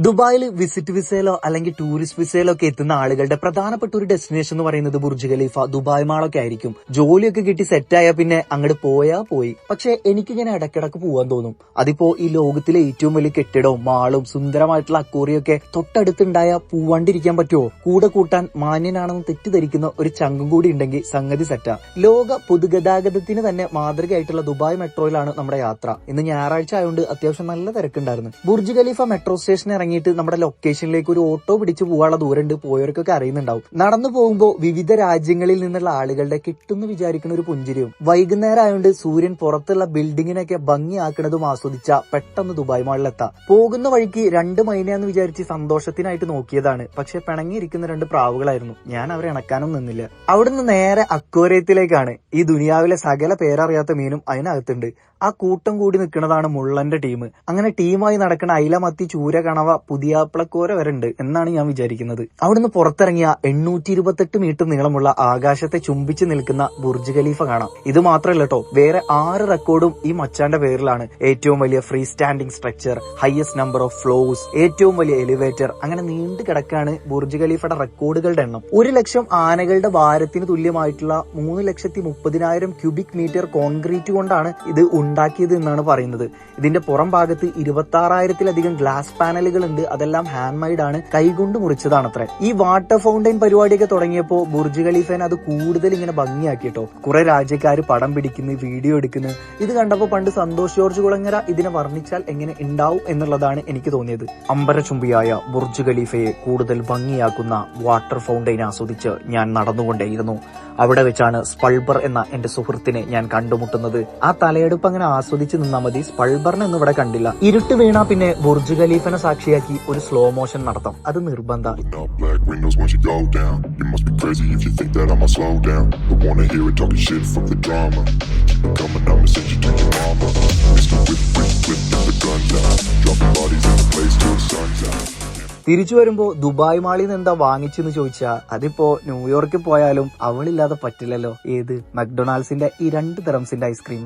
ദുബായിൽ വിസിറ്റ് വിസയിലോ അല്ലെങ്കിൽ ടൂറിസ്റ്റ് വിസയിലോ ഒക്കെ എത്തുന്ന ആളുകളുടെ പ്രധാനപ്പെട്ട ഒരു ഡെസ്റ്റിനേഷൻ എന്ന് പറയുന്നത് ബുർജ് ഖലീഫ, ദുബായ് മാളൊക്കെ ആയിരിക്കും. ജോലിയൊക്കെ കിട്ടി സെറ്റായാൽ പിന്നെ അങ്ങോട്ട് പോയാ പോയി. പക്ഷെ എനിക്കിങ്ങനെ ഇടക്കിടക്ക് പോവാൻ തോന്നും. അതിപ്പോ ഈ ലോകത്തിലെ ഏറ്റവും വലിയ കെട്ടിടവും മാളും സുന്ദരമായിട്ടുള്ള അക്കൂറിയൊക്കെ തൊട്ടടുത്തുണ്ടായ പോവാണ്ടിരിക്കാൻ പറ്റുമോ? കൂടെ കൂട്ടാൻ മാന്യനാണെന്ന് തെറ്റിദ്ധരിക്കുന്ന ഒരു ചങ്കും കൂടി ഉണ്ടെങ്കിൽ സംഗതി സെറ്റാ. ലോക പൊതുഗതാഗതത്തിന് തന്നെ മാതൃകയായിട്ടുള്ള ദുബായ് മെട്രോയിലാണ് നമ്മുടെ യാത്ര. ഇന്ന് ഞായറാഴ്ച ആയതുകൊണ്ട് അത്യാവശ്യം നല്ല തിരക്കുണ്ടായിരുന്നു. ബുർജ് ഖലീഫ മെട്രോ സ്റ്റേഷനിൽ ഇറങ്ങിയിട്ട് നമ്മുടെ ലൊക്കേഷനിലേക്ക് ഒരു ഓട്ടോ പിടിച്ച് പോകാനുള്ള ദൂരമുണ്ട്. പോയവർക്കൊക്കെ അറിയുന്നുണ്ടാവും. നടന്നു പോകുമ്പോൾ വിവിധ രാജ്യങ്ങളിൽ നിന്നുള്ള ആളുകളുടെ കിട്ടുന്നു വിചാരിക്കുന്ന ഒരു പുഞ്ചിരിയും. വൈകുന്നേരം ആയതുകൊണ്ട് സൂര്യൻ പുറത്തുള്ള ബിൽഡിങ്ങിനൊക്കെ ഭംഗിയാക്കുന്നതും ആസ്വദിച്ച പെട്ടെന്ന് ദുബായ് മാളിലെത്താം. പോകുന്ന വഴിക്ക് 2 മൈനയാന്ന് വിചാരിച്ച് സന്തോഷത്തിനായിട്ട് നോക്കിയതാണ്. പക്ഷെ പിണങ്ങിയിരിക്കുന്ന 2 പ്രാവുകളായിരുന്നു. ഞാൻ അവരെ ഇണക്കാനും നിന്നില്ല. അവിടുന്ന് നേരെ അക്വേറിയത്തിലേക്കാണ്. ഈ ദുനിയാവിലെ സകല പേരറിയാത്ത മീനും അതിനകത്തുണ്ട്. ആ കൂട്ടം കൂടി നിൽക്കുന്നതാണ് മുള്ളന്റെ ടീം. അങ്ങനെ ടീമായി നടക്കുന്ന അയില, മത്തി, ചൂര, കണവ, പുതിയാപ്പിളക്കോര വരെ ഉണ്ട് എന്നാണ് ഞാൻ വിചാരിക്കുന്നത്. അവിടുന്ന് പുറത്തിറങ്ങിയ 828 മീറ്റർ നീളമുള്ള ആകാശത്തെ ചുംബിച്ച് നിൽക്കുന്ന ബുർജ് ഖലീഫ കാണാം. ഇത് മാത്രമല്ല കേട്ടോ, വേറെ 6 റെക്കോർഡും ഈ മച്ചാന്റെ പേരിലാണ്. ഏറ്റവും വലിയ free standing structure, highest number of floors, ഏറ്റവും വലിയ എലിവേറ്റർ, അങ്ങനെ നീണ്ടു കിടക്കാണ് ബുർജ് ഖലീഫയുടെ റെക്കോർഡുകളുടെ എണ്ണം. 1 ലക്ഷം ആനകളുടെ ഭാരത്തിന് തുല്യമായിട്ടുള്ള 3,30,000 ക്യൂബിക് മീറ്റർ കോൺക്രീറ്റ് കൊണ്ടാണ് ഇത് ഉണ്ടാക്കിയത് എന്നാണ് പറയുന്നത്. ഇതിന്റെ പുറം ഭാഗത്ത് 26,000-ലധികം ഗ്ലാസ് പാനലുകൾ ഉണ്ട്. അതെല്ലാം ഹാൻഡ് മെയ്ഡ് ആണ്, കൈകൊണ്ട് മുറിച്ചതാണത്രേ. ഈ വാട്ടർ ഫൗണ്ടൈൻ പരിപാടിയൊക്കെ തുടങ്ങിയപ്പോ ബുർജ് ഖലീഫേനെ അത് കൂടുതൽ ഇങ്ങനെ ഭംഗിയാക്കിട്ടോ. കുറെ രാജ്യക്കാർ പടം പിടിക്കുന്നു, വീഡിയോ എടുക്കുന്നു. ഇത് കണ്ടപ്പോ പണ്ട് സന്തോഷ് ജോർജ് കുളങ്ങര ഇതിനെ വർണ്ണിച്ചാൽ എങ്ങനെ ഉണ്ടാവും എന്നുള്ളതാണ് എനിക്ക് തോന്നിയത്. അമ്പരചുംബിയായ ബുർജ് ഖലീഫയെ കൂടുതൽ ഭംഗിയാക്കുന്ന വാട്ടർ ഫൗണ്ടൈൻ ആസ്വദിച്ച് ഞാൻ നടന്നുകൊണ്ടേയിരുന്നു. അവിടെ വെച്ചാണ് സ്പൾബർ എന്ന എന്റെ സുഹൃത്തിനെ ഞാൻ കണ്ടുമുട്ടുന്നത്. ആ തലയെടുപ്പ് അങ്ങനെ ആസ്വദിച്ച് നിന്നാ മതി. സ്പൾബറിനെ ഒന്നും ഇവിടെ കണ്ടില്ല. ഇരുട്ട് വീണാ പിന്നെ ബുർജ് ഖലീഫിനെ സാക്ഷിയാക്കി ഒരു സ്ലോ മോഷൻ നടത്താം. അത് നിർബന്ധ. തിരിച്ചു വരുമ്പോ ദുബായ് മാളിൽ നിന്ന് എന്താ വാങ്ങിച്ചെന്ന് ചോദിച്ചാ അതിപ്പോ ന്യൂയോർക്കിൽ പോയാലും അവളില്ലാതെ പറ്റില്ലല്ലോ. ഏത്? മക്ഡൊണാൾഡ്സിന്റെ ഈ 2 ദിറംസിന്റെ ഐസ്ക്രീം.